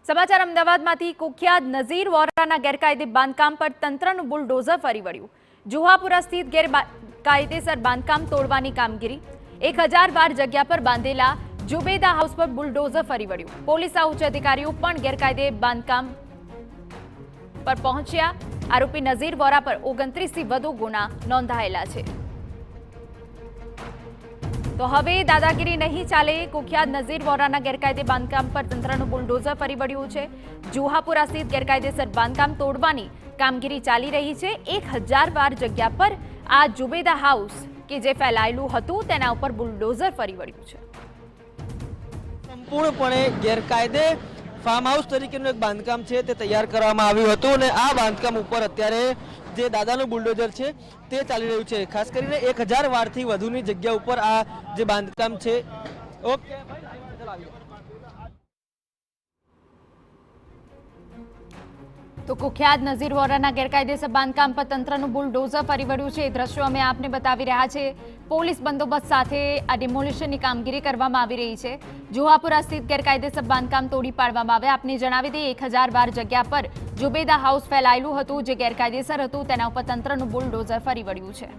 સમાચાર અમદાવાદમાંથી કુખ્યાત નઝીર વોરાના ગેરકાયદે બાંધકામ પર તંત્રનું બુલડોઝર ફરી વળ્યું। જુહાપુરા સ્થિત ગેરકાયદેસર બાંધકામ તોડવાની કામગીરી 1000 જગ્યા પર બાંધેલા જુબેદા હાઉસ પર બુલડોઝર ફરી વળ્યું। પોલીસના ઉચ્ચ અધિકારીઓ પણ ગેરકાયદે બાંધકામ પર પહોંચ્યા। આરોપી નઝીર વોરા પર 29 થી વધુ ગુના નોંધાયેલા છે। તો હવે દાદાગીરી નહીં ચાલે। કુખ્યાત નઝીર વોરાના ગેરકાયદે બાંધકામ પર તંત્રનું બુલડોઝર ફરી વળ્યું છે। જુહાપુરા સ્થિત ગેરકાયદેસર બાંધકામ તોડવાની કામગીરી ચાલી રહી છે। 1000 જગ્યા પર આ જુબેદા હાઉસ કે જે ફેલાયેલું હતું તેના ઉપર બુલડોઝર ફરી વળ્યું છે। સંપૂર્ણપણે ગેરકાયદે ફાર્મ હાઉસ તરીકેનું એક બાંધકામ છે તે તૈયાર કરવામાં આવ્યું હતું અને આ બાંધકામ ઉપર અત્યારે જે દાદાનું બુલડોઝર છે તે ચાલી રહ્યું છે। ખાસ કરીને 1000 વારથી વધુની જગ્યા ઉપર આ જે બાંધકામ છે ઓકે તો કુખ્યાત નઝીર વોરાના ગેરકાયદેસર બાંધકામ પર તંત્રનું બુલડોઝર ફરી વળ્યું છે। એ દ્રશ્યો અમે આપને બતાવી રહ્યા છે। પોલીસ બંદોબસ્ત સાથે આ ડિમોલિશનની કામગીરી કરવામાં આવી રહી છે। જુહાપુરા સ્થિત ગેરકાયદેસર બાંધકામ તોડી પાડવામાં આવે। આપને જણાવી દઈએ 1000 જગ્યા પર જુબેદા હાઉસ ફેલાયેલું હતું જે ગેરકાયદેસર હતું તેના ઉપર તંત્રનું બુલડોઝર ફરી વળ્યું છે।